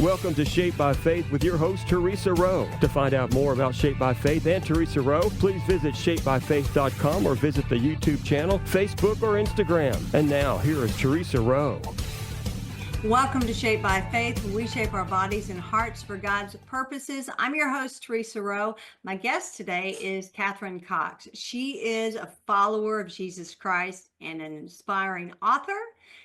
Welcome to Shaped by Faith with your host, Theresa Rowe. To find out more about Shaped by Faith and Theresa Rowe, please visit shapedbyfaith.com or visit the YouTube channel, Facebook, or Instagram. And now, here is Theresa Rowe. Welcome to Shaped by Faith, where we shape our bodies and hearts for God's purposes. I'm your host, Theresa Rowe. My guest today is Kathryn Cox. She is a follower of Jesus Christ and an inspiring author.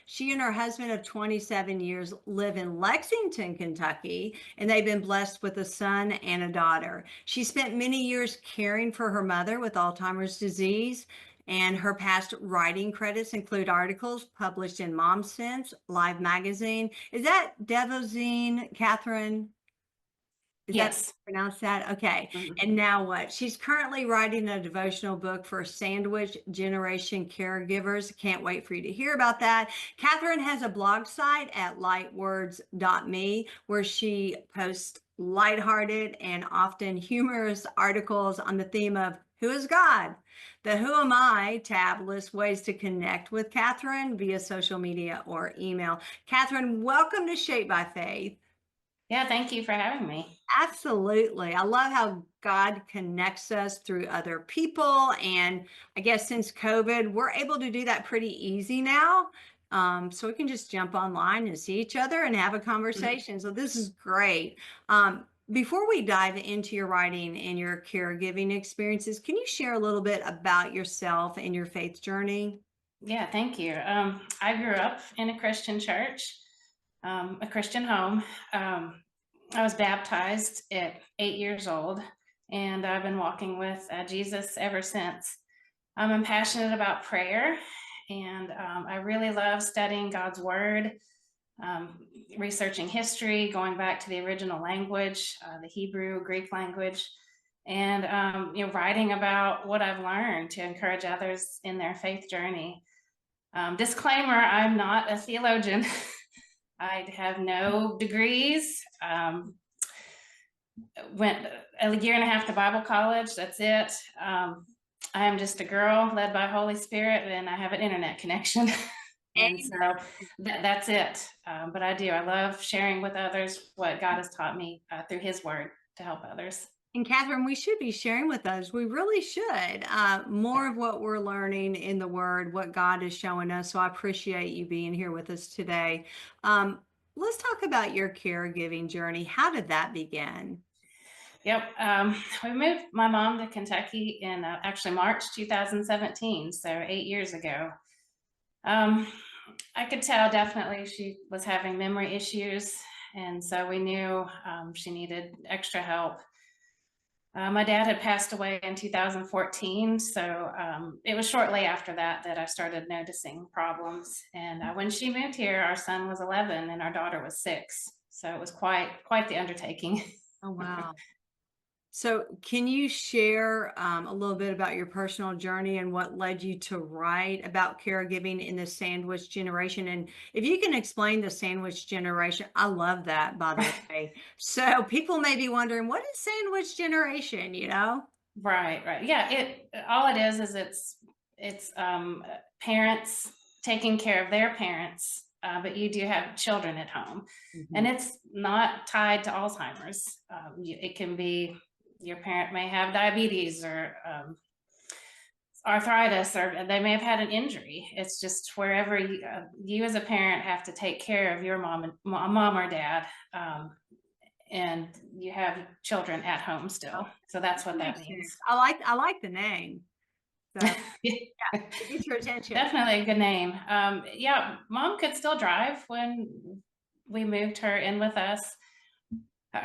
She and her husband of 27 years live in Lexington, Kentucky, and they've been blessed with a son and a daughter. She spent many years caring for her mother with Alzheimer's disease. And her past writing credits include articles published in Mom Sense, Live Magazine. Is that Devozine, Kathryn? Yes. That pronounce that? Okay. Mm-hmm. And now what? She's currently writing a devotional book for sandwich generation caregivers. Can't wait for you to hear about that. Kathryn has a blog site at lightwords.me where she posts lighthearted and often humorous articles on the theme of who is God? The Who Am I tab lists ways to connect with Kathryn via social media or email. Kathryn, welcome to Shaped by Faith. Yeah, thank you for having me. Absolutely. I love how God connects us through other people. And I guess since COVID, we're able to do that pretty easy now. So we can just jump online and see each other and have a conversation. So this is great. Before we dive into your writing and your caregiving experiences, can you share a little bit about yourself and your faith journey? Yeah, thank you. I grew up in a Christian church, a Christian home. I was baptized at 8 years old, and I've been walking with Jesus ever since. I'm passionate about prayer, and I really love studying God's Word. Researching history, going back to the original language, the Hebrew, Greek language, and writing about what I've learned to encourage others in their faith journey. Disclaimer, I'm not a theologian. I have no degrees. Went a year and a half to Bible college, that's it. I am just a girl led by Holy Spirit, and I have an internet connection. And so that's it. But I love sharing with others what God has taught me through his word to help others. And Kathryn, we should be sharing with others. We really should. More of what we're learning in the word, what God is showing us. So I appreciate you being here with us today. Let's talk about your caregiving journey. How did that begin? Yep. We moved my mom to Kentucky in actually March 2017, so 8 years ago. I could tell definitely she was having memory issues, and so we knew she needed extra help. My dad had passed away in 2014, so it was shortly after that that I started noticing problems. And when she moved here, our son was 11 and our daughter was 6, so it was quite the undertaking. Oh, wow. So can you share a little bit about your personal journey and what led you to write about caregiving in the sandwich generation? And if you can explain the sandwich generation, I love that, by the way. So people may be wondering, what is sandwich generation, Right. Yeah, all it is it's parents taking care of their parents, but you do have children at home. Mm-hmm. And it's not tied to Alzheimer's. It can be your parent may have diabetes or arthritis, or they may have had an injury. It's just wherever you as a parent have to take care of your mom or dad, and you have children at home still. So that's what that means. I like the name. So yeah, get your attention. Definitely a good name. Yeah, mom could still drive when we moved her in with us.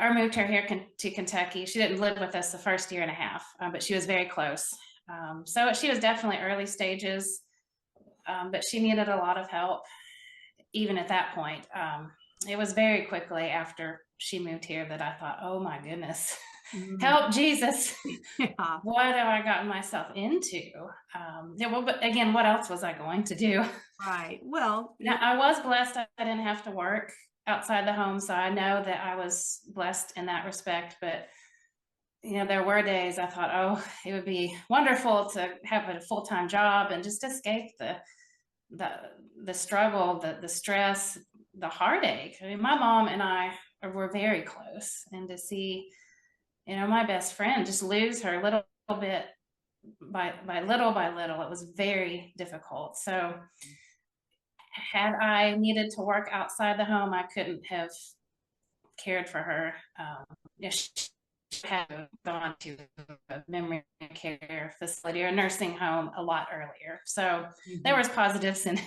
Or moved her here to Kentucky. She didn't live with us the first year and a half, but she was very close. So she was definitely early stages, but she needed a lot of help even at that point. It was very quickly after she moved here that I thought, oh my goodness, help Jesus. Yeah. What have I gotten myself into? But again, what else was I going to do? Right. Well, now, I was blessed. I didn't have to work outside the home, so I know that I was blessed in that respect. But there were days I thought, oh, it would be wonderful to have a full-time job and just escape the struggle, the stress, the heartache. I mean, my mom and I were very close, and to see, my best friend just lose her little bit by little, it was very difficult. So had I needed to work outside the home, I couldn't have cared for her. She had gone to a memory care facility or a nursing home a lot earlier. So there was positives and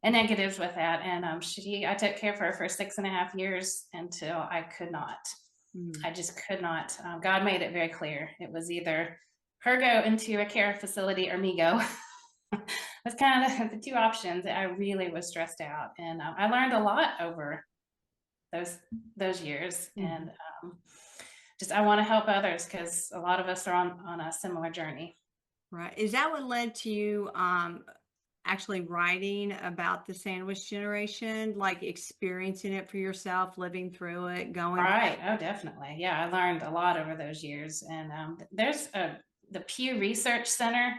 negatives with that. And I took care of her for 6.5 years until I could not. I just could not. God made it very clear. It was either her go into a care facility or me go. That's kind of the two options. I really was stressed out, and I learned a lot over those years. And just I want to help others, because a lot of us are on a similar journey. Right. Is that what led to you actually writing about the sandwich generation, like experiencing it for yourself, living through it, going? Right. Oh, definitely. Yeah, I learned a lot over those years. And there's the Pew Research Center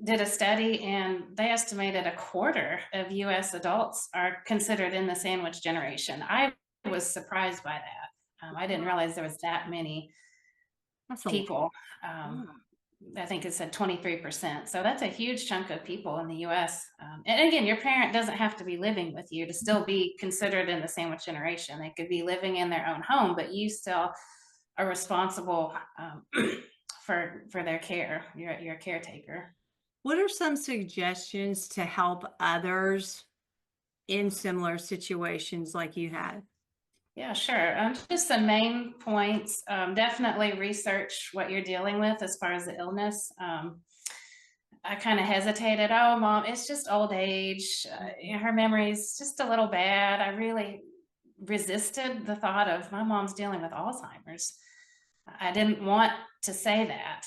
did a study, and they estimated 1/4 of U.S. adults are considered in the sandwich generation. I was surprised by that. I didn't realize there was that many people. I think it said 23%. So that's a huge chunk of people in the U.S. And again, your parent doesn't have to be living with you to still be considered in the sandwich generation. They could be living in their own home, but you still are responsible for their care. You're a caretaker. What are some suggestions to help others in similar situations like you had? Yeah, sure. Just some main points. Definitely research what you're dealing with as far as the illness. I kind of hesitated. Oh, Mom, it's just old age. Her memory's just a little bad. I really resisted the thought of my mom's dealing with Alzheimer's. I didn't want to say that.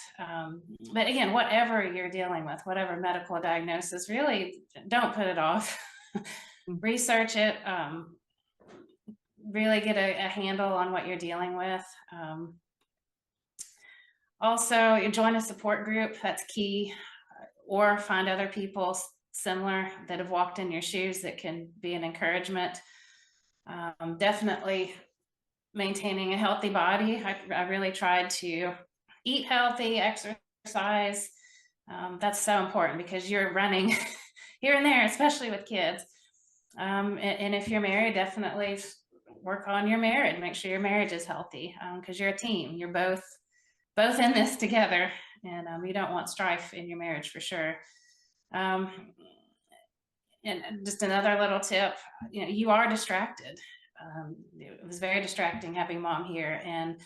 But again, whatever you're dealing with, whatever medical diagnosis, really don't put it off. Research it. Really get a handle on what you're dealing with. Also, you join a support group. That's key. Or find other people similar that have walked in your shoes that can be an encouragement. Definitely maintaining a healthy body. I really tried to eat healthy, exercise. That's so important, because you're running here and there, especially with kids. And if you're married, definitely work on your marriage. Make sure your marriage is healthy, because you're a team. You're both in this together, and you don't want strife in your marriage for sure. And just another little tip, you are distracted. It was very distracting having Mom here, and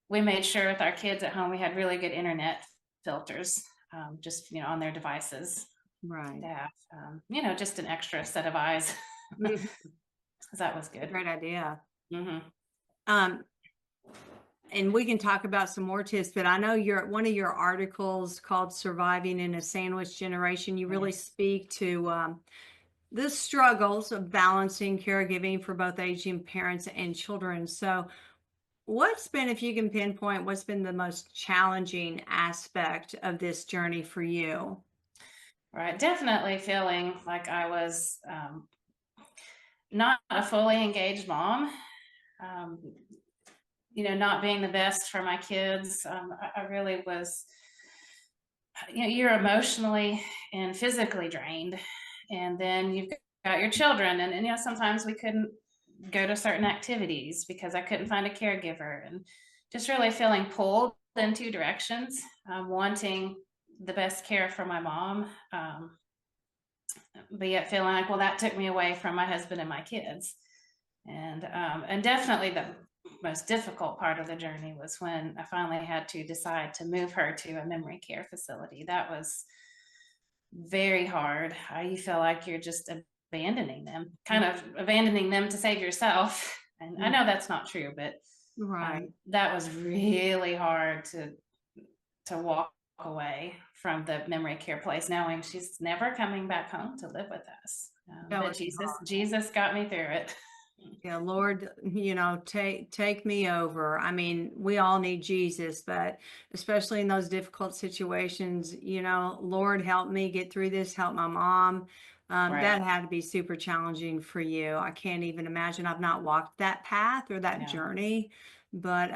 we made sure with our kids at home we had really good internet filters, just on their devices. Right. To have, just an extra set of eyes. That was good. Great idea. And we can talk about some more tips, but I know one of your articles called "Surviving in a Sandwich Generation." You really speak to the struggles of balancing caregiving for both aging parents and children. So if you can pinpoint, what's been the most challenging aspect of this journey for you? Right. Definitely feeling like I was not a fully engaged mom, not being the best for my kids. I really was, you're emotionally and physically drained. And then you've got your children, and sometimes we couldn't go to certain activities because I couldn't find a caregiver, and just really feeling pulled in two directions, wanting the best care for my mom, but yet feeling like, well, that took me away from my husband and my kids. And definitely the most difficult part of the journey was when I finally had to decide to move her to a memory care facility. That was very hard. You feel like you're just abandoning them, to save yourself. And I know that's not true, but that was really hard to walk away from the memory care place, knowing she's never coming back home to live with us. But Jesus got me through it. Yeah, Lord, take me over. I mean, we all need Jesus, but especially in those difficult situations, Lord, help me get through this, help my mom. That had to be super challenging for you. I can't even imagine. I've not walked that path or that No. journey, but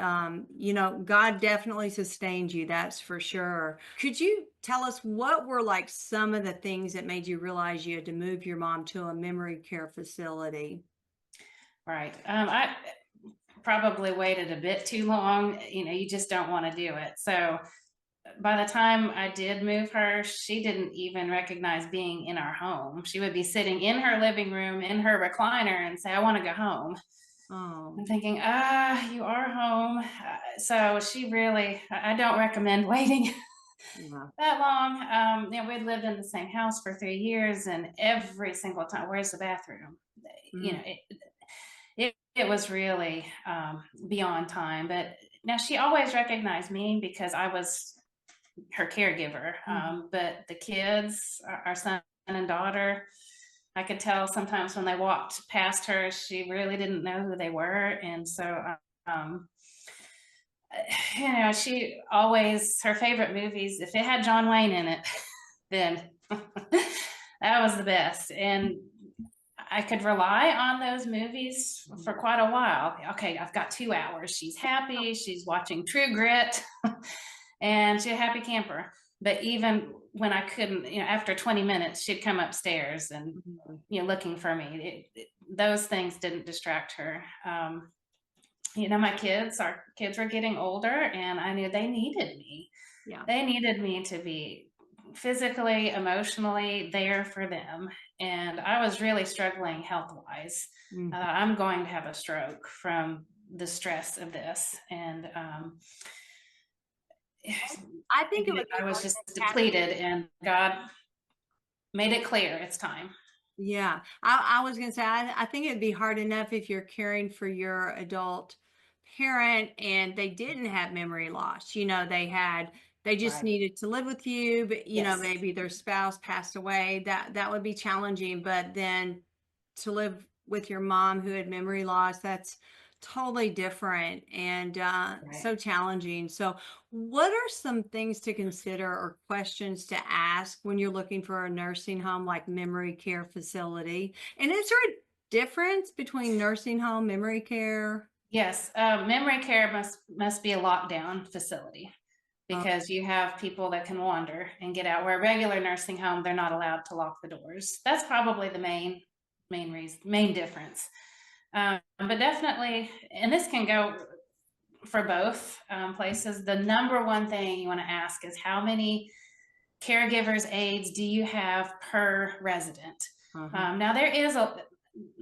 God definitely sustained you. That's for sure. Could you tell us what were like some of the things that made you realize you had to move your mom to a memory care facility? Right. I probably waited a bit too long. You just don't want to do it. So by the time I did move her, she didn't even recognize being in our home. She would be sitting in her living room in her recliner and say, "I want to go home." Oh, I'm thinking, you are home. So she really, I don't recommend waiting yeah. that long. We'd lived in the same house for 3 years, and every single time, where's the bathroom? You know, Mm. it was really beyond time. But now she always recognized me because I was her caregiver. But the kids, our son and daughter, I could tell sometimes when they walked past her, she really didn't know who they were. And so, um, she always, her favorite movies, if it had John Wayne in it, then that was the best. And I could rely on those movies for quite a while. Okay, I've got 2 hours. She's happy. She's watching True Grit and she's a happy camper. But even when I couldn't, after 20 minutes, she'd come upstairs and, looking for me. Those things didn't distract her. Our kids were getting older, and I knew they needed me. Yeah. They needed me to be physically, emotionally there for them. And I was really struggling health-wise. I'm going to have a stroke from the stress of this. And I think it would I was just depleted, and God made it clear it's time. Yeah, I was going to say, I think it'd be hard enough if you're caring for your adult parent and they didn't have memory loss. They just Right. needed to live with you, but Yes. maybe their spouse passed away. That would be challenging. But then to live with your mom who had memory loss, that's totally different and so challenging. So, what are some things to consider or questions to ask when you're looking for a nursing home like memory care facility? And is there a difference between nursing home, memory care? Yes, memory care must be a lockdown facility Oh, because you have people that can wander and get out. Where a regular nursing home, they're not allowed to lock the doors. That's probably the main difference. But definitely, and this can go for both places. The number one thing you want to ask is how many caregivers aides do you have per resident? Now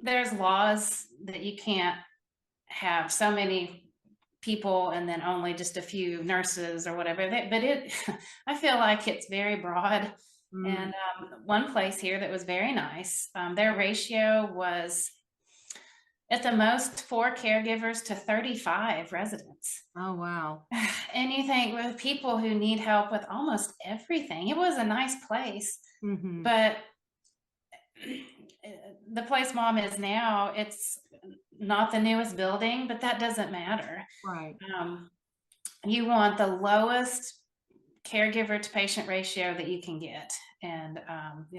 there's laws that you can't have so many people and then only just a few nurses or whatever. I feel like it's very broad. And one place here that was very nice, their ratio was at the most 4 caregivers to 35 residents. oh, wow. And you think with people who need help with almost everything, it was a nice place. But the place Mom is now, it's not the newest building, but that doesn't matter. Right. You want the lowest caregiver to patient ratio that you can get. And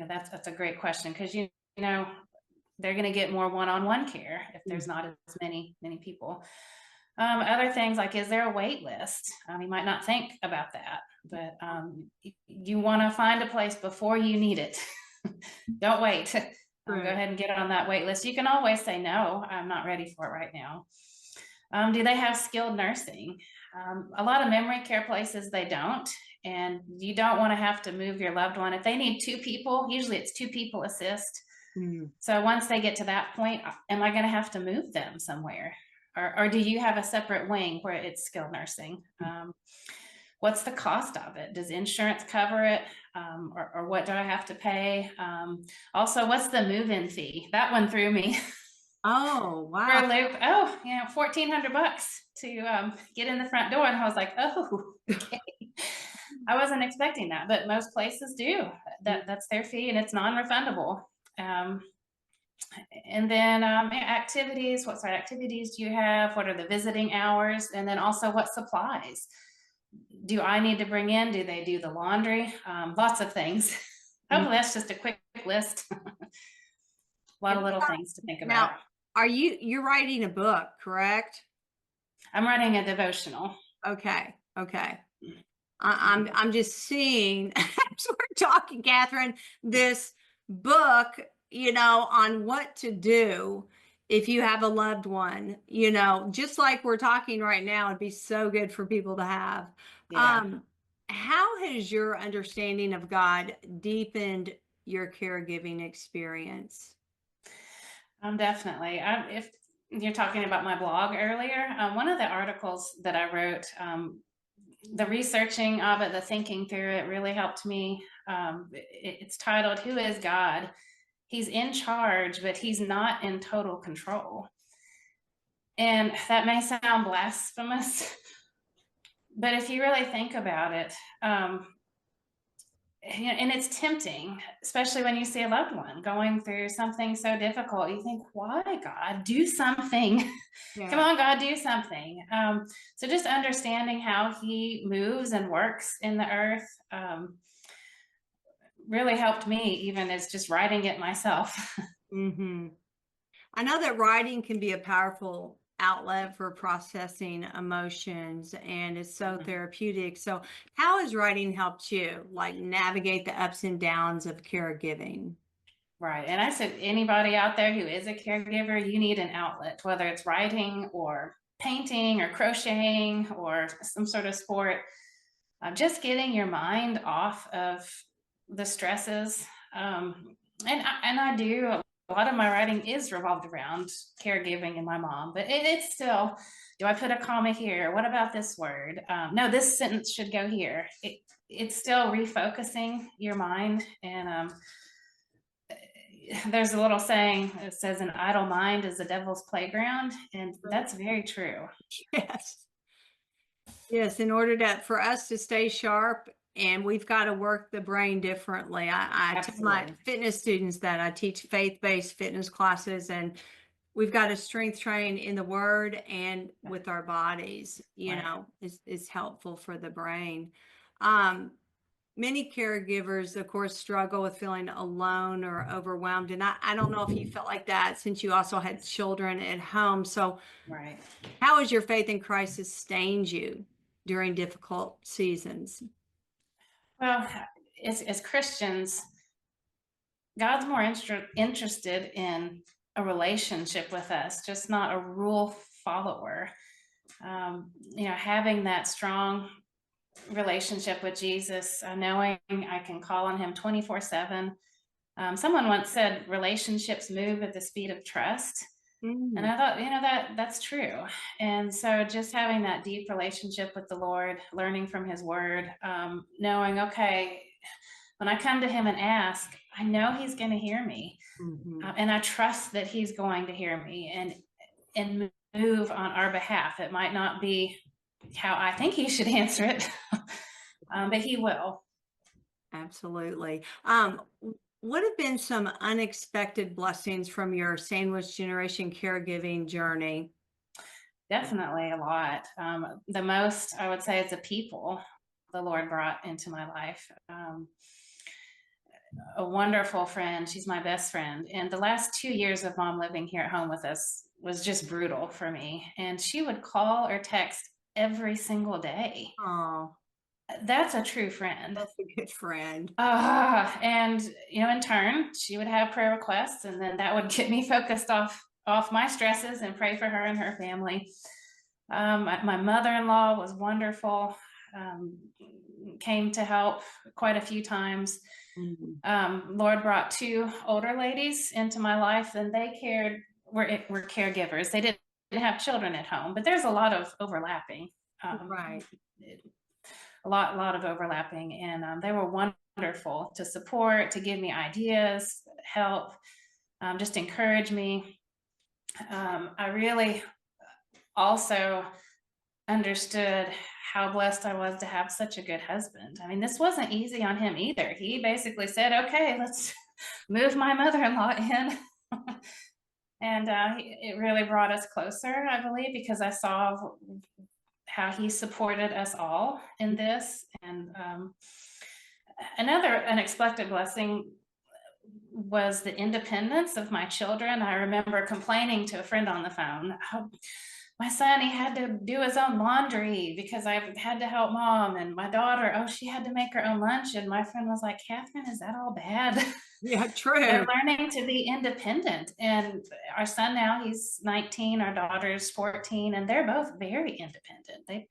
that's a great question, because they're going to get more one-on-one care if there's not as many people. Other things like, is there a wait list? You might not think about that, but you want to find a place before you need it. Don't wait. Go ahead and get on that wait list. You can always say, no, I'm not ready for it right now. Do they have skilled nursing? A lot of memory care places, they don't. And you don't want to have to move your loved one. If they need 2 people, usually it's 2 people assist. So once they get to that point, am I going to have to move them somewhere? Or do you have a separate wing where it's skilled nursing? What's the cost of it? Does insurance cover it? Or what do I have to pay? Also, what's the move-in fee? That one threw me. Oh, For a wow. loop. Oh, $1,400 to get in the front door. And I was like, oh, okay. I wasn't expecting that, but most places do. That's their fee, and it's non-refundable. And then activities, what sort of activities do you have? What are the visiting hours? And then also, what supplies do I need to bring in? Do they do the laundry? Lots of things. Hopefully that's just a quick list. A lot of little things to think Now, about. you're writing a book, correct? I'm writing a devotional. Okay. I'm just seeing as we're talking, Kathryn, this book, on what to do if you have a loved one, just like we're talking right now, it'd be so good for people to have. Yeah. How has your understanding of God deepened your caregiving experience? Definitely. If you're talking about my blog earlier, one of the articles that I wrote, the researching of it, the thinking through it really helped me. It's titled, "Who is God? He's in charge, but he's not in total control." And that may sound blasphemous, but if you really think about it, and it's tempting, especially when you see a loved one going through something so difficult. You think, why, God, do something? Yeah. Come on, God, do something. So just understanding how he moves and works in the earth really helped me, even as just writing it myself. Mm-hmm. I know that writing can be a powerful outlet for processing emotions and it's so therapeutic. So how has writing helped you like navigate the ups and downs of caregiving? Right. And I said, anybody out there who is a caregiver, you need an outlet, whether it's writing or painting or crocheting or some sort of sport. Just getting your mind off of the stresses. And I do, a lot of my writing is revolved around caregiving and my mom, but it's still, do I put a comma here? What about this word? No, this sentence should go here. It's still refocusing your mind. And there's a little saying that says an idle mind is the devil's playground. And that's very true. Yes. Yes, in order for us to stay sharp, and we've got to work the brain differently. I tell my Absolutely. fitness students that I teach faith-based fitness classes, and we've got to strength train in the word and with our bodies, Right. is helpful for the brain. Many caregivers, of course, struggle with feeling alone or overwhelmed. And I don't know if you felt like that since you also had children at home. So Right. how has your faith in Christ sustained you during difficult seasons? Well, as Christians, God's more interested in a relationship with us, just not a rule follower. Having that strong relationship with Jesus, knowing I can call on him 24/7. Someone once said relationships move at the speed of trust. And Mm. I thought, that's true. And so just having that deep relationship with the Lord, learning from his word, knowing, okay, when I come to him and ask, I know he's going to hear me. Mhm. And I trust that he's going to hear me and move on our behalf. It might not be how I think he should answer it, but he will. Absolutely. What have been some unexpected blessings from your sandwich generation caregiving journey? Definitely a lot. The most I would say is the people the Lord brought into my life. A wonderful friend. She's my best friend. And the last 2 years of mom living here at home with us was just brutal for me. And she would call or text every single day. Oh, That's a true friend. that's a good friend. And in turn, she would have prayer requests, and then that would get me focused off my stresses and pray for her and her family. My mother-in-law was wonderful. Came to help quite a few times. Lord brought two older ladies into my life, and they were caregivers. They didn't have children at home, but there's a lot of overlapping. Right. A lot of overlapping, and they were wonderful to support, to give me ideas, help, just encourage me. I really also understood how blessed I was to have such a good husband. I mean, this wasn't easy on him either. He basically said, okay, let's move my mother-in-law in. And it really brought us closer, I believe, because I saw how he supported us all in this. And another unexpected blessing was the independence of my children. I remember complaining to a friend on the phone, "Oh, my son, he had to do his own laundry because I had to help mom. And my daughter, oh, she had to make her own lunch." And my friend was like, "Kathryn, is that all bad?" Yeah, They're true. learning to be independent. And our son now, he's 19, our daughter's 14, and they're both very independent. They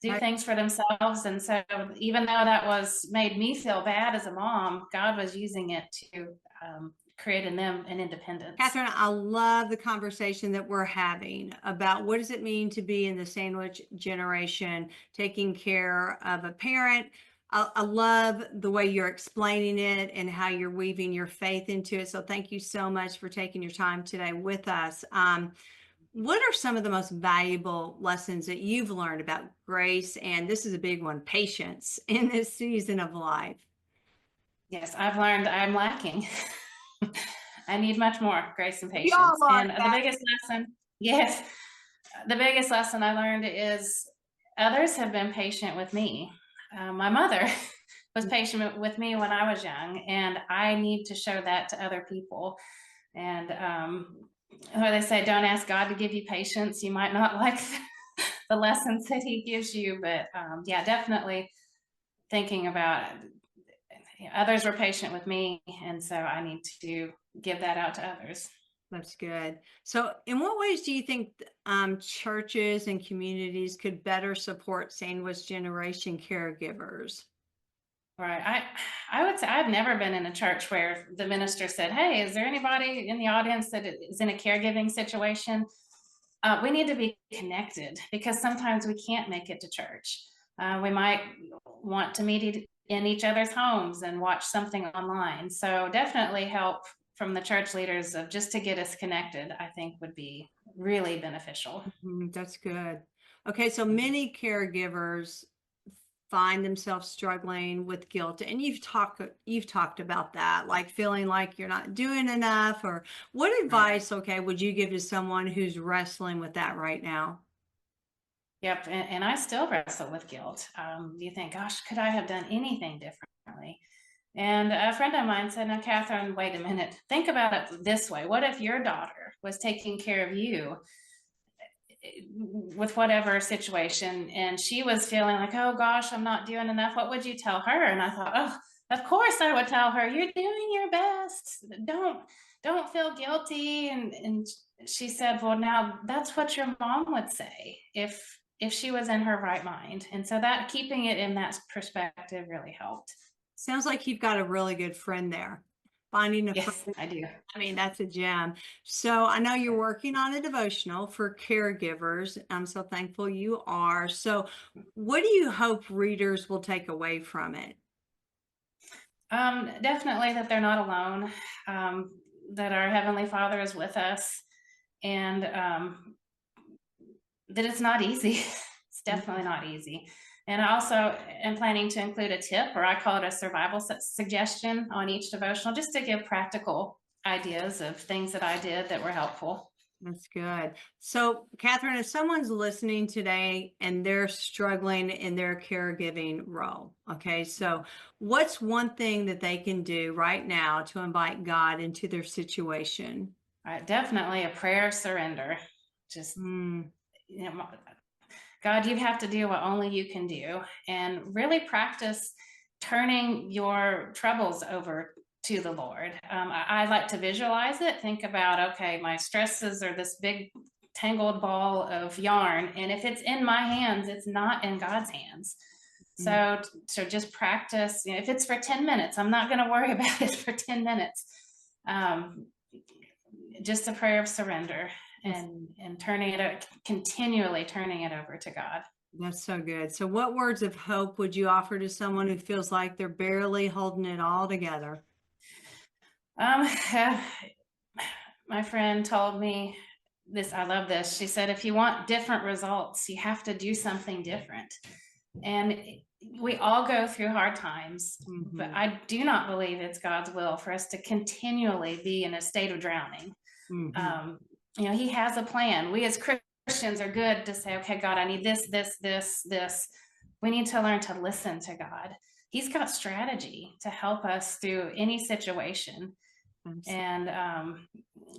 do things for themselves. And so even though that was made me feel bad as a mom, God was using it to create in them an independence. Kathryn, I love the conversation that we're having about what does it mean to be in the sandwich generation, taking care of a parent. I love the way you're explaining it and how you're weaving your faith into it. So thank you so much for taking your time today with us. What are some of the most valuable lessons that you've learned about grace? And this is a big one, patience in this season of life. Yes, I've learned I'm lacking. I need much more grace and We all patience. are, And the biggest lesson, yes, the biggest lesson I learned is others have been patient with me. My mother was patient with me when I was young, and I need to show that to other people. And where they say, don't ask God to give you patience. You might not like the lessons that he gives you, but yeah, definitely thinking about others were patient with me, and so I need to give that out to others. That's good. So, in what ways do you think churches and communities could better support sandwich generation caregivers? Right. I would say I've never been in a church where the minister said, "Hey, is there anybody in the audience that is in a caregiving situation?" We need to be connected because sometimes we can't make it to church. We might want to meet in each other's homes and watch something online. So definitely help from the church leaders of just to get us connected, I think would be really beneficial. That's good. Okay, so many caregivers find themselves struggling with guilt, and you've talked about that, like feeling like you're not doing enough. Or what advice, okay, would you give to someone who's wrestling with that right now? Yep. And I still wrestle with guilt. You think, gosh, could I have done anything differently? And a friend of mine said, "Now, Kathryn, wait a minute. Think about it this way. What if your daughter was taking care of you with whatever situation, and she was feeling like, oh gosh, I'm not doing enough? What would you tell her?" And I thought, oh, of course I would tell her, "You're doing your best. Don't feel guilty." And she said, "Well, now that's what your mom would say if she was in her right mind." And so that keeping it in that perspective really helped. Sounds like you've got a really good friend there. Finding a Yes, friend, I do. I mean, that's a gem. So I know you're working on a devotional for caregivers. I'm so thankful you are. So what do you hope readers will take away from it? Definitely that they're not alone, that our Heavenly Father is with us, and that it's not easy. It's definitely not easy. And I also am planning to include a tip, or I call it a survival suggestion, on each devotional, just to give practical ideas of things that I did that were helpful. That's good. So, Kathryn, if someone's listening today and they're struggling in their caregiving role, okay, so what's one thing that they can do right now to invite God into their situation? Right, definitely a prayer of surrender. Just, Mm, you know, God, you have to do what only you can do, and really practice turning your troubles over to the Lord. I like to visualize it, think about, okay, my stresses are this big tangled ball of yarn, and if it's in my hands, it's not in God's hands. mm. So just practice. If it's for 10 minutes, I'm not going to worry about it for 10 minutes. Um, just a prayer of surrender, and continually turning it over to God. That's so good. So, what words of hope would you offer to someone who feels like they're barely holding it all together? Um, my friend told me this. I love this. She said, "If you want different results, you have to do something different." And we all go through hard times, but Mhm, I do not believe it's God's will for us to continually be in a state of drowning. mhm, um, he has a plan. We as Christians are good to say, okay, God, I need this. We need to learn to listen to God. He's got strategy to help us through any situation. and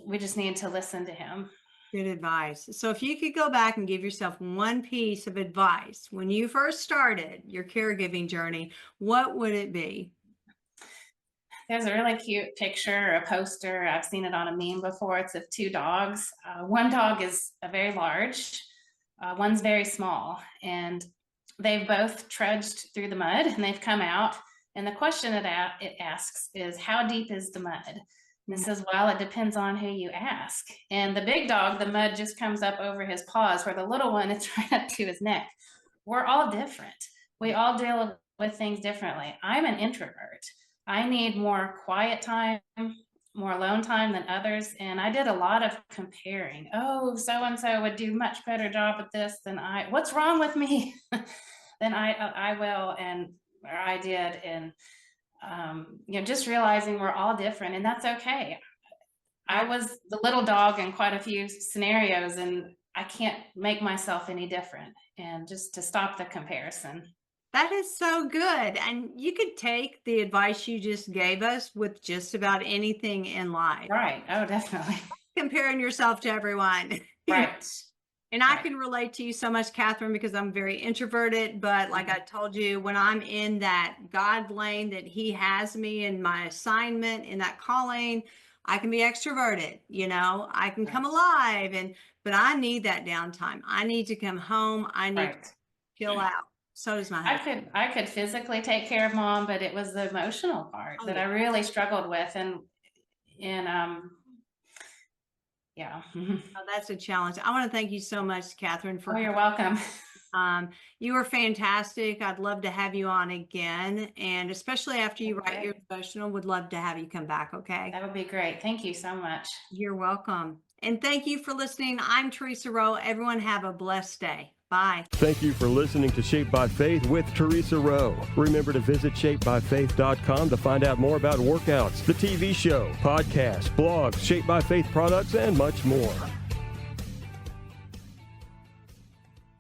we just need to listen to him. Good advice. So if you could go back and give yourself one piece of advice when you first started your caregiving journey, what would it be? There's a really cute picture or a poster. I've seen it on a meme before. It's of two dogs. One dog is very large, one's very small, and they've both trudged through the mud and they've come out. And the question it asks is, how deep is the mud? And it says, well, it depends on who you ask. And the big dog, the mud just comes up over his paws, where the little one, it's right up to his neck. We're all different. We all deal with things differently. I'm an introvert. I need more quiet time, more alone time than others. And I did a lot of comparing. Oh, so-and-so would do much better job at this than I. What's wrong with me? Than I will, or I did. And, just realizing we're all different, and that's okay. I was the little dog in quite a few scenarios, and I can't make myself any different. And just to stop the comparison. That is so good. And you could take the advice you just gave us with just about anything in life. Right. Oh, definitely. Comparing yourself to everyone. Right. And I can relate to you so much, Kathryn, because I'm very introverted. But like I told you, when I'm in that God lane that he has me in my assignment, in that calling, I can be extroverted, I can come alive. But I need that downtime. I need to come home. I need to chill out. So does my husband. I could physically take care of Mom, but it was the emotional part that I really struggled with. And yeah. Oh, that's a challenge. I want to thank you so much, Kathryn, for. Oh, you're welcome. You were fantastic. I'd love to have you on again. And especially after you write your devotional, would love to have you come back. Okay. That would be great. Thank you so much. You're welcome. And thank you for listening. I'm Theresa Rowe. Everyone have a blessed day. Bye. Thank you for listening to Shaped by Faith with Theresa Rowe. Remember to visit shapedbyfaith.com to find out more about workouts, the TV show, podcasts, blogs, Shaped by Faith products, and much more.